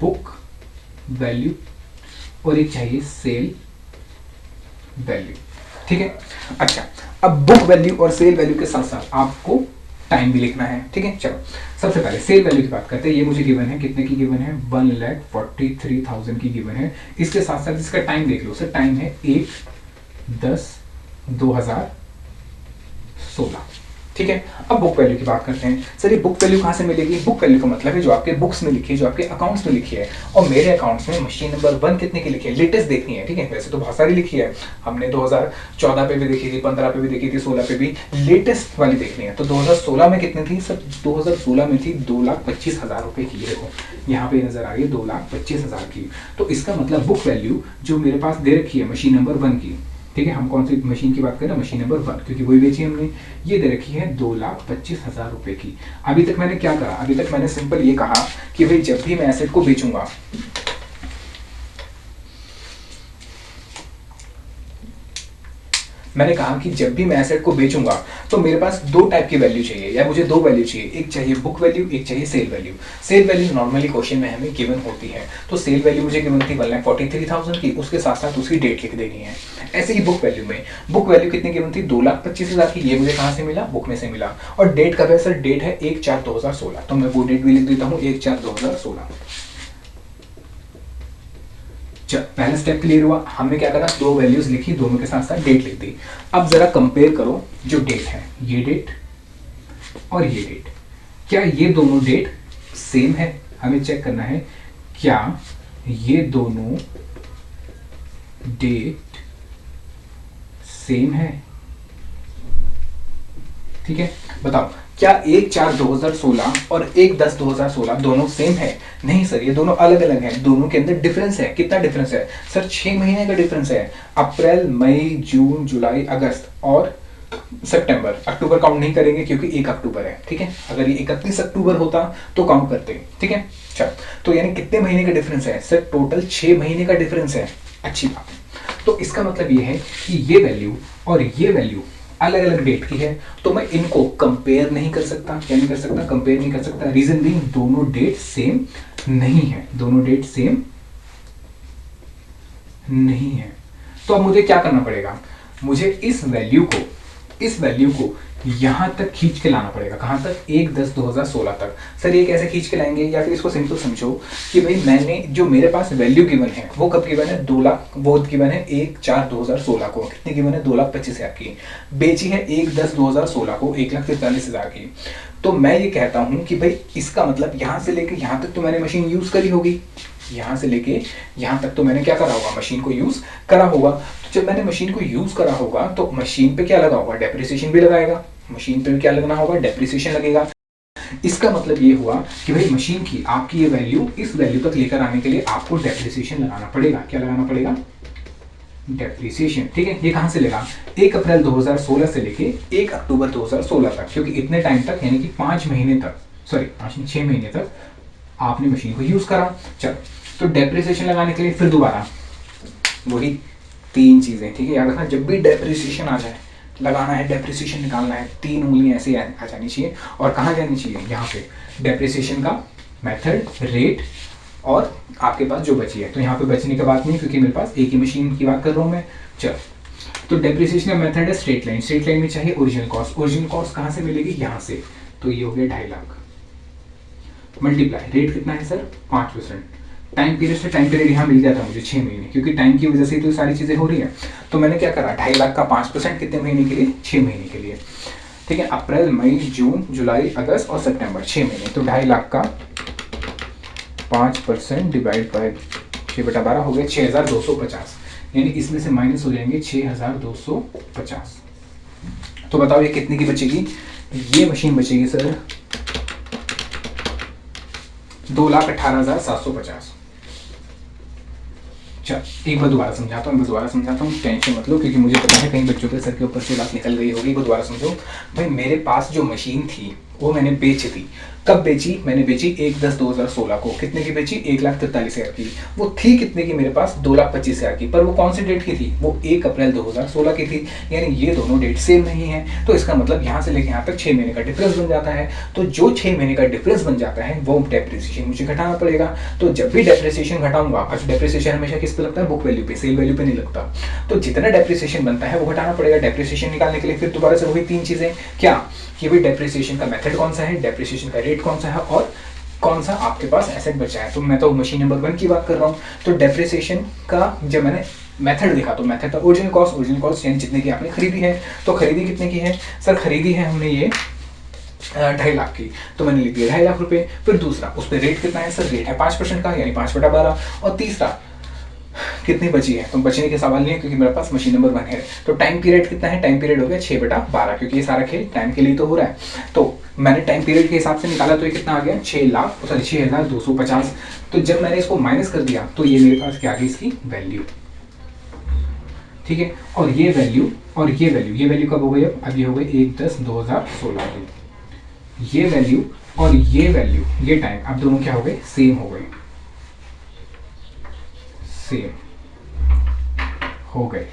बुक वैल्यू और एक चाहिए सेल वैल्यू। ठीक है। अच्छा, अब बुक वैल्यू और सेल वैल्यू के साथ साथ आपको टाइम भी लिखना है। ठीक है, चलो सबसे पहले सेल वैल्यू की बात करते हैं। ये मुझे गिवन है, कितने की गिवन है? 1,43,000 की गिवन है। इसके साथ साथ इसका टाइम देख लो सर, टाइम है 1/10/2016। ठीक है, अब बुक वैल्यू की बात करते हैं। सर ये बुक वैल्यू कहाँ से मिलेगी? बुक वैल्यू का मतलब है जो आपके बुक्स में लिखी है, जो आपके अकाउंट्स में लिखी है। और मेरे अकाउंट्स में मशीन नंबर 1 कितने की लिखी है? लेटेस्ट देखनी है। ठीक है, वैसे तो बहुत सारी लिखी है, हमने 2014 पे भी देखी थी, 15 पे भी देखी थी, 16 पे भी, लेटेस्ट वाली देखनी है। तो 2016 में कितनी थी सर? 2016 में थी 2,25,000 रुपए की। देखो यहाँ पे नजर आ रही है 2,25,000 की। तो इसका मतलब बुक वैल्यू जो मेरे पास दे रखी है मशीन नंबर 1 की, ठीक है, हम कौन सी मशीन की बात करें? मशीन नंबर 1, क्योंकि वही बेची हमने। ये दे रखी है 2,25,000 रुपए की। अभी तक मैंने क्या करा? अभी तक मैंने सिंपल ये कहा कि भाई जब भी मैं एसेट को बेचूंगा, मैंने कहा कि जब भी मैं एसेट को बेचूंगा तो मेरे पास दो टाइप की वैल्यू चाहिए, या मुझे दो वैल्यू चाहिए। एक चाहिए बुक वैल्यू, एक चाहिए sale value. Sale value normally question में हमें गिवन होती है, तो सेल वैल्यू मुझे गिवन थी 1,43,000 की, उसके साथ साथ उसकी डेट लिख देनी है। ऐसे ही बुक वैल्यू में, बुक वैल्यू कितनी गिवन थी? 2,25,000 की। ये मुझे कहाँ से मिला? बुक में से मिला। और डेट कब है सर? डेट है 1/4/2016, तो मैं वो डेट भी लिख देता हूँ 1/4/2016। चल, पहला स्टेप क्लियर हुआ। हमने क्या करा? दो वैल्यूज लिखी, दोनों के साथ साथ डेट लिख दी। अब जरा कंपेयर करो, जो डेट है, ये डेट और ये डेट, क्या ये दोनों डेट सेम है? हमें चेक करना है क्या ये दोनों डेट सेम है। ठीक है, बताओ क्या 1/4/2016 और 1/10/2016 दोनों सेम है? नहीं सर, ये दोनों अलग अलग हैं। दोनों के अंदर डिफरेंस है। कितना डिफरेंस है सर? 6 महीने का डिफरेंस है। अप्रैल, मई, जून, जुलाई, अगस्त और सितंबर। अक्टूबर काउंट नहीं करेंगे क्योंकि 1 अक्टूबर है। ठीक है, अगर ये 31 अक्टूबर होता तो काउंट करते हैं। ठीक है, चल, तो यानी कितने महीने का डिफरेंस है सर? टोटल 6 महीने का डिफरेंस है। अच्छी बात है। तो इसका मतलब ये है कि ये वैल्यू और ये वैल्यू अलग अलग डेट की है, तो मैं इनको कंपेयर नहीं कर सकता। क्या नहीं कर सकता? कंपेयर नहीं कर सकता। रीजन बीइंग दोनों डेट सेम नहीं है। दोनों डेट सेम नहीं है। तो अब मुझे क्या करना पड़ेगा? मुझे इस वैल्यू को यहां तक खींच के लाना पड़ेगा। कहां तक? 1/10/2016 तक। सर ये कैसे खींच के लाएंगे? या फिर इसको सिंपल समझो कि भाई मैंने जो मेरे पास वैल्यू गिवन है वो कब गिवन है? 2 लाख, वो गिवन है 1/4/2016 को। कितनी गिवन है? 2,25,000 की। बेची है 1/10/2016 को 1,43,000 की। तो मैं ये कहता हूं कि भाई इसका मतलब यहां से लेके यहां तक तो मैंने मशीन यूज करी होगी, यहां से लेके यहां तक तो मैंने क्या करा होगा? मशीन को यूज करा होगा। तो जब मैंने मशीन को यूज करा होगा तो मशीन पे क्या लगा होगा? डेप्रिसिएशन भी लगाएगा। मशीन पे भी क्या लगना होगा? डेप्रिसिएशन लगेगा। इसका मतलब ये हुआ कि भाई मशीन की आपकी ये वैल्यू इस वैल्यू तक लेकर आने के लिए आपको डेप्रिसिएशन लगाना पड़ेगा। क्या लगाना पड़ेगा? डेप्रिसिएशन। ठीक है, ये कहां से लेगा? 1 अप्रैल 2016 से लेके 1 अक्टूबर 2016 तक, क्योंकि इतने टाइम तक यानी कि 5 महीने तक, सॉरी 6 महीने तक आपने मशीन को यूज करा। चलो, तो डेप्रिसिएशन लगाने के लिए फिर दोबारा वही 3 चीजें। ठीक है, याद रखना, जब भी डेप्रिसिएशन आ जाए लगाना है, डेप्रिसिएशन निकालना है, 3 उंगलियां ऐसे आ जानी चाहिए। और कहाँ जानी चाहिए? यहाँ पे डेप्रिसिएशन का मेथड, रेट और आपके पास जो बची है। तो यहाँ पे बचने की बात नहीं, क्योंकि मेरे पास एक ही मशीन की बात कर रहा हूँ मैं। चलो, तो डेप्रिसिएशन का मेथड है स्ट्रेट लाइन। स्ट्रेट लाइन में चाहिए ओरिजिनल कॉस्ट। ओरिजिनल कॉस्ट कहाँ से मिलेगी? यहाँ से। तो ये हो गया 2.5 लाख मल्टीप्लाई, रेट कितना है सर? 5%। टाइम पीरियड से टाइम पीरियड यहाँ मिल जाता है मुझे 6 महीने, क्योंकि टाइम की वजह से तो सारी चीजें हो रही है। तो मैंने क्या करा? 2.5 लाख का 5% कितने महीने के लिए? 6 महीने के लिए। ठीक है, अप्रैल, मई, जून, जुलाई, अगस्त और सितंबर, 6 महीने। तो 2.5 लाख का 5% डिवाइड बाय 6/12 हो गया 6,250। यानी इसमें से माइनस हो जाएंगे 6,250। तो बताओ ये कितने की बचेगी? ये मशीन बचेगी सर 2,18,750। चल, एक बार दोबारा समझाता हूँ, टेंशन मत लो, क्योंकि मुझे पता है कहीं बच्चों के सर के ऊपर से बात निकल गई होगी। एक बार दोबारा समझो। भाई मेरे पास जो मशीन थी वो मैंने बेच दी। कब बेची? मैंने बेची 1/10/2016 को। कितने की बेची? 1,43,000 की। वो थी कितने की मेरे पास? 2,25,000 की। पर वो कौन सी डेट की थी? वो 1 अप्रैल 2016 की थी। यानी ये दोनों डेट सेम नहीं है। तो इसका मतलब यहाँ से लेके यहाँ तक 6 महीने का डिफरेंस बन जाता है। तो जो 6 महीने का डिफरेंस बन जाता है वो डेप्रिसिएशन मुझे घटाना पड़ेगा। तो जब भी डेप्रिसिएशन घटाऊंगा, अच्छा डेप्रिसिएशन हमेशा किस पे लगता है? बुक वैल्यू पे, सेल वैल्यू पे नहीं लगता। तो जितना डेप्रिसिएशन बनता है वो घटाना पड़ेगा। डेप्रिसिएशन निकालने के लिए फिर दोबारा से वही 3 चीजें, क्या कि भाई डेप्रिसिएशन का मेथड कौन सा है, डेप्रिसिएशन का रेट कौन सा है, और कौन सा आपके पास एसेट बचा है। तो मैं तो मशीन नंबर 1 की बात कर रहा हूँ। तो डेप्रिसिएशन का जब मैंने मेथड देखा तो मेथड था ओरिजिनल कॉस्ट यानी जितने की आपने खरीदी है। तो खरीदी कितने की है? सर खरीदी है हमने ये 2.5 लाख की। तो मैंने लिख दिया 2.5 लाख रुपए। फिर दूसरा, उस पर रेट कितना है? सर रेट है 5% का, यानी 5/12। और तीसरा कितनी बची है? तो बचने के सवाल नहीं है क्योंकि मेरे पास मशीन नंबर 1 है। तो टाइम पीरियड कितना है? टाइम पीरियड हो गया 6/12, क्योंकि ये सारा खेल टाइम के लिए तो हो रहा है। तो मैंने टाइम पीरियड के हिसाब से निकाला तो ये कितना आ गया? 6,0250। तो जब मैंने इसको माइनस कर दिया तो ये मेरे पास क्या आ गई इसकी वैल्यू। ठीक है, और ये वैल्यू कब हो गई? अब ये हो गई 1/10/2016 की। ये वैल्यू और ये वैल्यू, ये टाइम, अब दोनों क्या हो गए? सेम हो गए, सेम हो गए।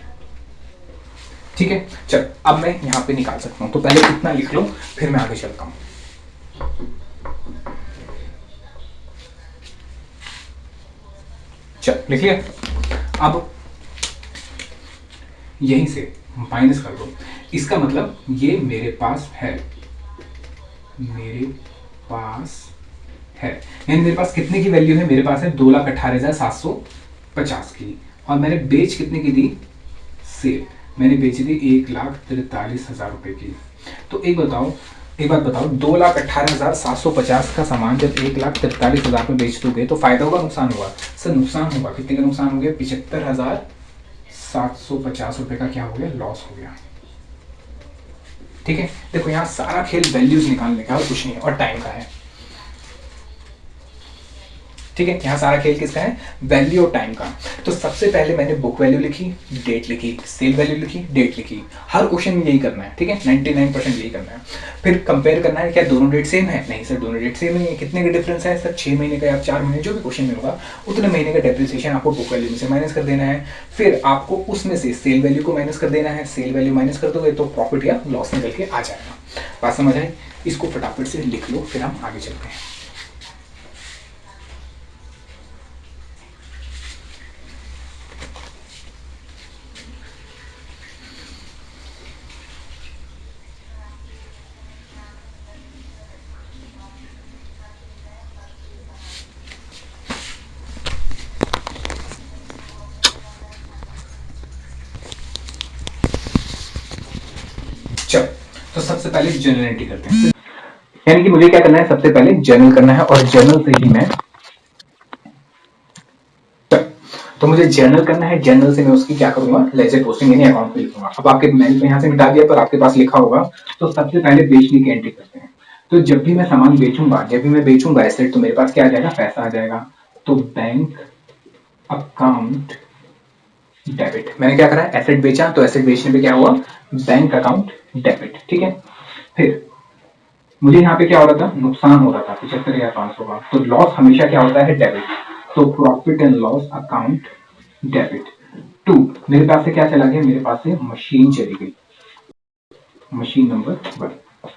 ठीक है, चल अब मैं यहां पे निकाल सकता हूं। तो पहले इतना लिख लो, फिर मैं आगे चलता हूं। चल लिख लिया। अब यहीं से माइनस कर दो। इसका मतलब ये मेरे पास है, मेरे पास है, यानी मेरे पास कितने की वैल्यू है? मेरे पास है 2,18,750 की। और मैंने बेच कितने की दी? सेल मैंने बेची थी 1,43,000 रुपए की। तो एक बात बताओ, 2,18,750 का सामान जब 1,43,000 में बेच दोगे तो फायदा होगा नुकसान होगा? सर नुकसान होगा। कितने का नुकसान हो गया? 75,750 रुपए का क्या हो गया? लॉस हो गया। ठीक है, देखो यहाँ सारा खेल वैल्यूज निकालने का और कुछ नहीं, और टाइम का है। ठीक है, यहाँ सारा खेल किसका है? वैल्यू और टाइम का। तो सबसे पहले मैंने बुक वैल्यू लिखी, डेट लिखी, सेल वैल्यू लिखी, डेट लिखी। हर क्वेश्चन में यही करना है। ठीक है, 99% यही करना है। फिर कंपेयर करना है, क्या दोनों डेट सेम है? नहीं सर, दोनों डेट सेम नहीं है। कितने का डिफरेंस है? सर 6 महीने का या 4 महीने, जो भी क्वेश्चन में होगा उतने महीने का डेप्रिसिएशन आपको बुक वैल्यू में से माइनस कर देना है। फिर आपको उसमें से सेल वैल्यू को माइनस कर देना है। सेल वैल्यू माइनस कर दोगे तो प्रॉफिट या लॉस निकल के आ जाएगा। बात समझ आई? इसको फटाफट से लिख लो, फिर हम आगे चलते हैं। चलो, तो सबसे पहले जर्नल एंट्री करते हैं। यानी कि मुझे क्या करना है? सबसे पहले जर्नल करना है, और जर्नल से ही मैं, तो मुझे जर्नल करना है। जर्नल से मैं उसकी क्या करूंगा? लेजर पोस्टिंग यानी अकाउंट पे लिखूंगा। अब आपके, मैंने तो यहाँ से मिटा दिया पर आपके पास लिखा होगा। तो सबसे पहले बेचने की एंट्री करते हैं। तो जब भी मैं सामान बेचूंगा, जब भी मैं बेचूंगा एसेट, तो मेरे पास क्या आ जाएगा? पैसा आ जाएगा। तो बैंक अकाउंट डेबिट। मैंने क्या करा? एसेट बेचा, तो एसेट बेचने पे क्या हुआ? Bank account debit. ठीक है, फिर मुझे यहाँ पे क्या हो रहा था? नुकसान हो रहा था 75,500 का। तो लॉस हमेशा क्या होता है? डेबिट। तो profit and loss account debit to, मेरे पास से क्या चला गया? मेरे पास से मशीन चली गई, मशीन नंबर 1।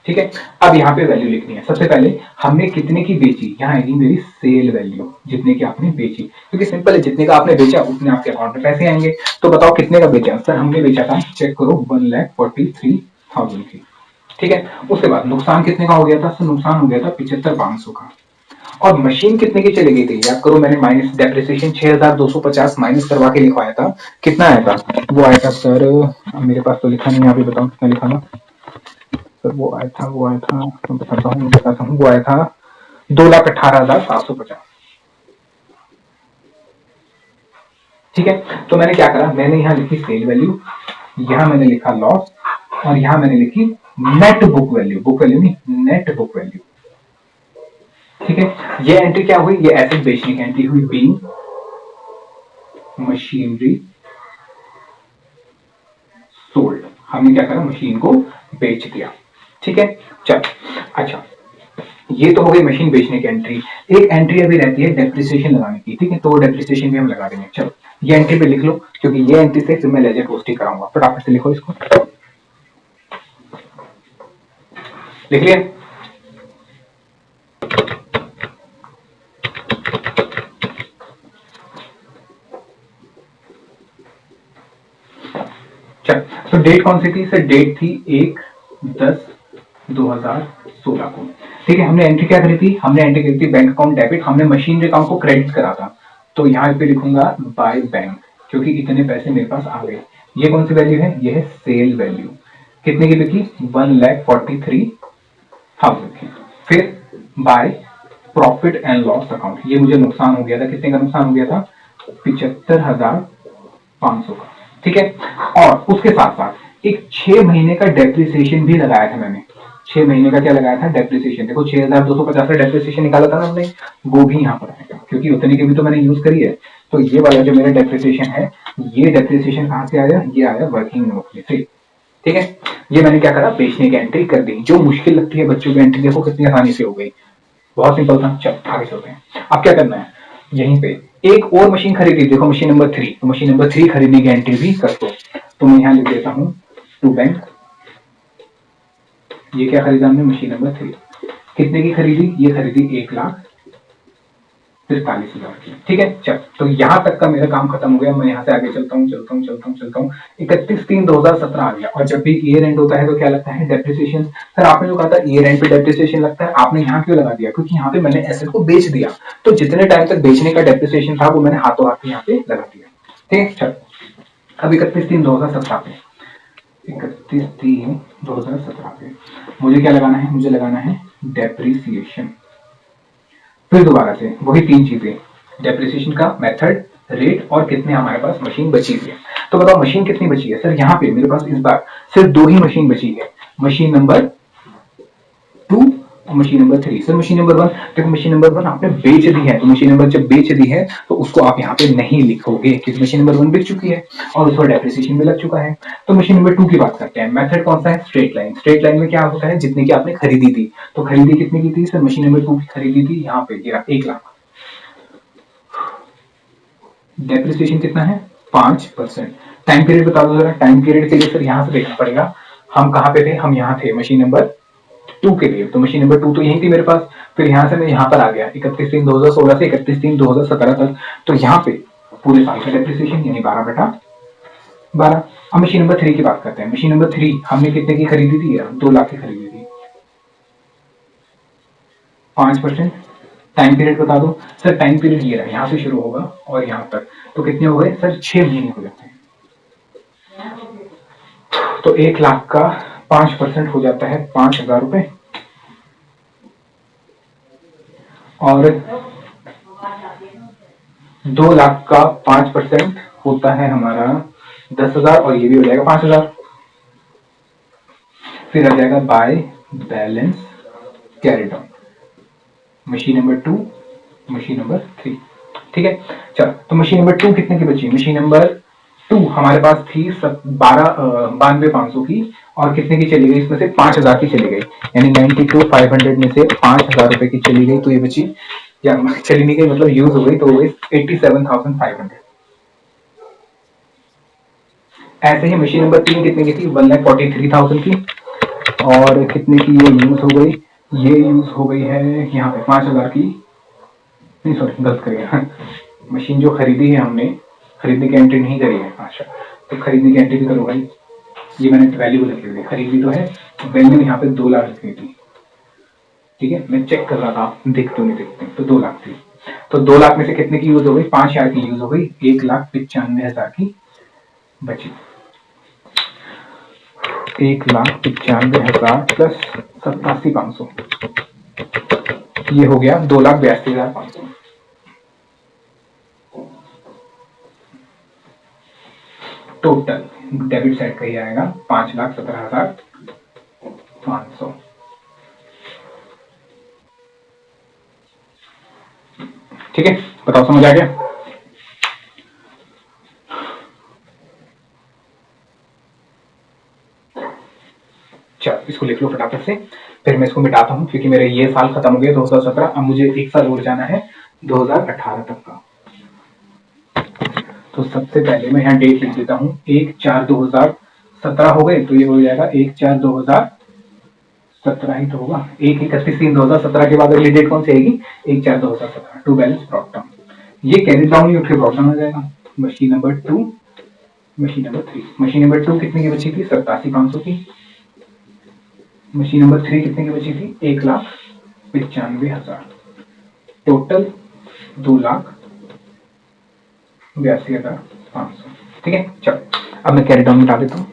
ठीक है, अब यहाँ पे वैल्यू लिखनी है। सबसे पहले हमने कितने की बेची, यहाँ आएगी मेरी सेल वैल्यू, जितने की आपने बेची। क्योंकि सिंपल है, जितने का आपने बेचा उतने आपके अकाउंट में पैसे आएंगे। तो बताओ कितने का बेचा? सर हमने बेचा था, चेक करो, 1,43,000 की। ठीक है, उसके बाद नुकसान कितने का हो गया था? सर नुकसान हो गया था 75,500 का। और मशीन कितने की चली गई थी? याद करो, मैंने माइनस डेप्रिसिएशन 6,250 माइनस करवा के लिखवाया था। कितना आया था? वो आया था सर, मेरे पास तो लिखा नहीं, यहाँ पे बताओ कितना लिखा था सर। वो आया था, मैं बताता हूँ, वो आया था 2,18,750। ठीक है, तो मैंने क्या करा? मैंने यहाँ लिखी सेल वैल्यू, यहाँ मैंने लिखा लॉस, और यहाँ मैंने लिखी net book value. Book value नहीं, नेट बुक वैल्यू। ठीक है, ये एंट्री क्या हुई? ये एसेट बेचने की एंट्री हुई। बीइंग मशीनरी सोल्ड, हमने क्या करा? मशीन को बेच दिया। ठीक है, चल अच्छा, ये तो हो गई मशीन बेचने की एंट्री। एक एंट्री अभी रहती है डेप्रिसिएशन लगाने की, ठीक है, तो वो डेप्रिसिएशन भी हम लगा देंगे। चलो ये एंट्री पे लिख लो, क्योंकि ये एंट्री से फिर मैं लेजर पोस्टिंग कराऊंगा। फटाफट से लिखो इसको। लिख लिया? चल, तो डेट कौन सी थी सर? डेट थी 1/10/2016 को। ठीक है, हमने एंट्री क्या करी थी? हमने एंट्री करी थी बैंक अकाउंट डेबिट, हमने मशीनरी अकाउंट को क्रेडिट करा था। तो यहाँ पे लिखूंगा बाय बैंक, क्योंकि इतने पैसे मेरे पास आ गए। ये कौन सी वैल्यू है? ये है सेल वैल्यू। कितने की बिकी? 1,43,000 की। फिर by profit and loss account, ये मुझे नुकसान हो गया था। कितने का नुकसान हो गया था? 75,500 का। ठीक है, और उसके साथ साथ एक 6 महीने का डेप्रिसिएशन भी लगाया था मैंने। 6 महीने का क्या लगाया था? डेप्रिसिएशन। देखो 6,250 का डेप्रिसिएशन निकाला था ना हमने, वो भी यहाँ पर आएगा, क्योंकि उतने की भी तो मैंने यूज करी है। तो ये वाला जो मेरा डेप्रिसिएशन है, ये डेप्रिसिएशन कहाँ से आया? ये आया वर्किंग नोट में से। ठीक है, ये मैंने क्या करा? बेचने की एंट्री कर दी। जो मुश्किल लगती है बच्चों की एंट्री, देखो कितनी आसानी से हो गई। बहुत सिंपल था। चल आगे चलते हैं। अब क्या करना है? यहीं पे एक और मशीन खरीदी, देखो मशीन नंबर 3। तो मशीन नंबर 3 खरीदने की एंट्री भी कर दो। तो मैं यहाँ लिख देता हूँ टू बैंक। ये क्या खरीदा हमने? Machine number 3। कितने की खरीदी? ये खरीदी 1,43,000 की। ठीक है, चल तो यहाँ तक का मेरा काम खत्म हो गया। मैं यहाँ से आगे चलता हूँ, चलता हूँ, चलता हूँ, चलता हूँ। 31/3/2017 आ गया। और जब भी ईयर एंड होता है तो क्या लगता है? डेप्रिसिएशन। सर आपने जो कहा था ईयर एंड पे डेप्रिसिएशन लगता है, आपने यहाँ क्यों लगा दिया? क्योंकि यहाँ पे मैंने एसेट को बेच दिया, तो जितने टाइम तक बेचने का डेप्रिसिएशन था वो मैंने हाथों हाथ यहाँ पे लगा दिया। ठीक है, चल अब 31/3/2017 पे, 31/3/2017 पे मुझे क्या लगाना है? मुझे लगाना है डेप्रिसिएशन। फिर दोबारा से वही तीन चीजें, डेप्रिसिएशन का मेथड, रेट, और कितने हमारे पास मशीन बची हुई है। तो बताओ मशीन कितनी बची है? सर यहाँ पे मेरे पास इस बार सिर्फ दो ही मशीन बची है, मशीन नंबर 2 और machine number 3। Sir machine number 1, देखो मशीन नंबर 1 आपने बेच दी है, तो मशीन नंबर जब बेच दी है तो उसको आप यहाँ पे नहीं लिखोगे, क्योंकि मशीन नंबर 1 बिक चुकी है और उसका डेप्रिसिएशन भी लग चुका है। तो मशीन नंबर 2 की बात करते हैं। मेथड कौन सा है? Straight line. स्ट्रेट लाइन में क्या होता है? जितने की आपने खरीदी थी, तो खरीदी कितने की थी? सर मशीन नंबर 2 की खरीदी थी यहाँ पे 1,00,000। डेप्रिसिएशन कितना है? 5%। टाइम पीरियड बता दो जरा। टाइम पीरियड के लिए सर यहाँ से देखना पड़ेगा, हम कहाँ पे थे? हम यहाँ थे मशीन नंबर 2 के लिए। तो मशीन नंबर 2 तो यही थी मेरे पास। फिर यहाँ से मैं यहाँ पर आ गया 31/3/2016 से 31/3/2017 तक। तो यहाँ पे पूरे साल का डेप्रिसिएशन यानी 12/12। अब मशीन नंबर 3 की बात करते हैं। मशीन नंबर 3 हमने कितने की खरीदी थी यार? 2,00,000 की खरीदी थी। 5%। टाइम पीरियड बता दो। सर टाइम पीरियड ये रहा, यहाँ से शुरू होगा और यहाँ तक। तो कितने हो गए सर? 6 महीने हो जाते हैं। तो 1,00,000 का 5% हो जाता है 5,000 रुपए। और 2,00,000 का 5% होता है हमारा 10,000, और ये भी हो जाएगा 5,000। फिर आ जाएगा by balance carried on, machine number 2, machine number 3। ठीक है, चलो तो मशीन नंबर 2 कितने की बची? मशीन नंबर 2 हमारे पास थी 92,500 की, और कितने की चली गई? इसमें से 5,000 की चली गई, यानी 92,500 में से 5,000 रुपए की चली गई, तो ये बची, या चली नहीं गई मतलब यूज हो गई, तो हो गई 87,500। ऐसे ही मशीन नंबर 3 कितने की थी? 1,43,000 की, और कितने की ये यूज हो गई? ये यूज हो गई है यहाँ पे 5,000 की। नहीं सॉरी, गलत कर गया। मशीन जो खरीदी है हमने, खरीदने की एंट्री नहीं करी है। अच्छा, तो खरीदने की एंट्री भी करो भाई। ये मैंने वैल्यू लिखी हुई है, खरीदी तो है। वैल्यू यहाँ पे 2,00,000 लिखनी थी। ठीक है, मैं चेक कर रहा था दिख तो नहीं दिखते, तो 2,00,000 थी। तो 2,00,000 में से कितने की यूज हो गई? 5,000 की यूज हो गई, 1,95,000 की बची। 1,95,000 प्लस 87,500, ये हो गया 2,82,500। टोटल डेबिट साइड का ही आएगा 5,17,500। ठीक है, बताओ समझ आ गया? चल इसको लिख लो फटाफट से, फिर मैं इसको मिटाता हूँ क्योंकि मेरे ये साल खत्म हो गया 2017, अब मुझे एक साल और जाना है 2018 तक का। तो सबसे पहले मैं यहाँ डेट लिख देता हूँ, 1/4/2017 हो गए, तो ये हो जाएगा 1/4/2017 ही तो होगा। 1/31/3/2017 के बाद अगली डेट कौन सी आएगी? 1/4/2017। टू बैलेंस ब्रॉट डाउन, ये कैरी डाउन नहीं उठ के ब्रॉट डाउन हो जाएगा। Machine number 2, machine number 3, machine number 2 कितने की बची थी? 87,500 की। मशीन नंबर 3 कितने की बची थी? 1,95,000। टोटल 2,82,500। ठीक है, चलो अब मैं कैरी डाउन मिटा देता हूँ।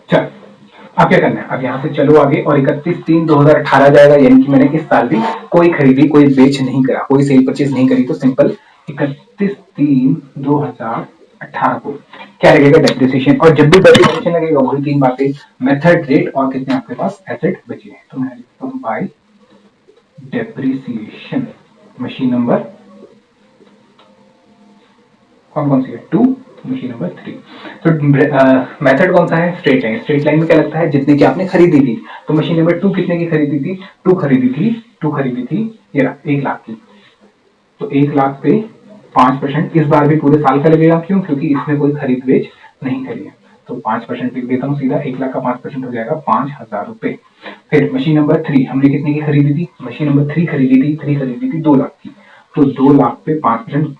चल अब क्या करना है? अब यहाँ से चलो आगे, और 31/3/2018 जाएगा, यानी कि मैंने इस साल भी कोई खरीदी, कोई बेच नहीं करा, कोई सेल परचेज नहीं करी, तो सिंपल 31/3/2018 को क्या लगेगा? डेप्रिसिएशन। और जब भी डेप्रिसिएशन लगेगा वही तीन बातें, मेथड, रेट और कितने आपके पास एसेट बचे हैं। तो मैं लिखता हूँ बाय डेप्रिसिएशन। मशीन नंबर कौन कौन सी है? 2, मशीन नंबर 3। तो मेथड कौन सा है? Straight line. स्ट्रेट लाइन में क्या लगता है? जितने की आपने खरीदी थी। तो मशीन नंबर 2 कितने की खरीदी थी? 2 खरीदी थी, 2 खरीदी थी, ये रहा 1,00,000 की। तो 1,00,000 पे 5%, इस बार भी पूरे साल का लगेगा। क्यों? क्योंकि इसमें कोई खरीद बेच नहीं करी है। तो 5% लिख देता हूँ सीधा, 1,00,000 का 5% हो जाएगा 5,000 रुपए। फिर मशीन नंबर 3 हमने कितने की खरीदी थी? मशीन नंबर 3 खरीदी थी, 3 खरीदी थी 2,00,000 की। तो 2,00,000 पे 5%,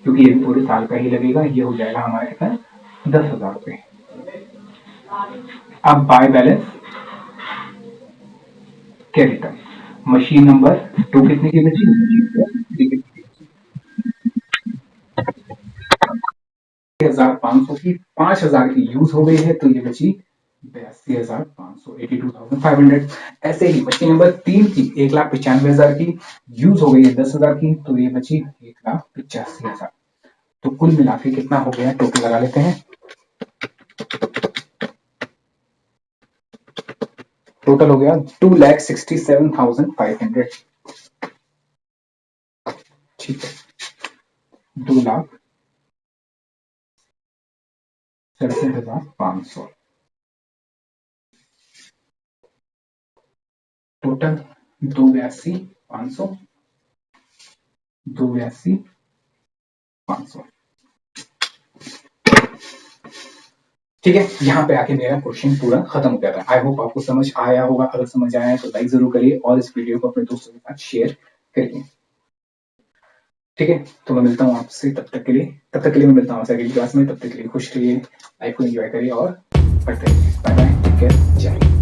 क्योंकि ये भी पूरे साल का ही लगेगा, ये हो जाएगा हमारे कितना? 10,000 रुपए। अब by balance capital, machine number 2 कितने की बची? 5,000 की, 5,000 की यूज हो गई है, तो ये बची 82,500, 82,500। ऐसे ही मशीन नंबर 3 की 1,95,000 की यूज हो गई है 10,000 की, तो ये बची 1,85,000। तो कुल मिला के कितना हो गया? टोटल लगा लेते हैं। टोटल हो गया 2,67,500। ठीक है, 2,67,500 टोटल। 2,82,500, 2,82,500। ठीक है, यहाँ पे आके मेरा क्वेश्चन पूरा खत्म हो गया था। आई होप आपको समझ आया होगा। अगर समझ आया है तो लाइक जरूर करिए और इस वीडियो को अपने दोस्तों के साथ शेयर करिए। ठीक है, तो मैं मिलता हूँ आपसे तब तक के लिए मैं मिलता हूँ आपसे अगली क्लास में। तब तक के लिए खुश रहिए, लाइफ को एंजॉय करिए और पढ़ते रहिए। बाय बाय, टेक केयर, जय हिंद।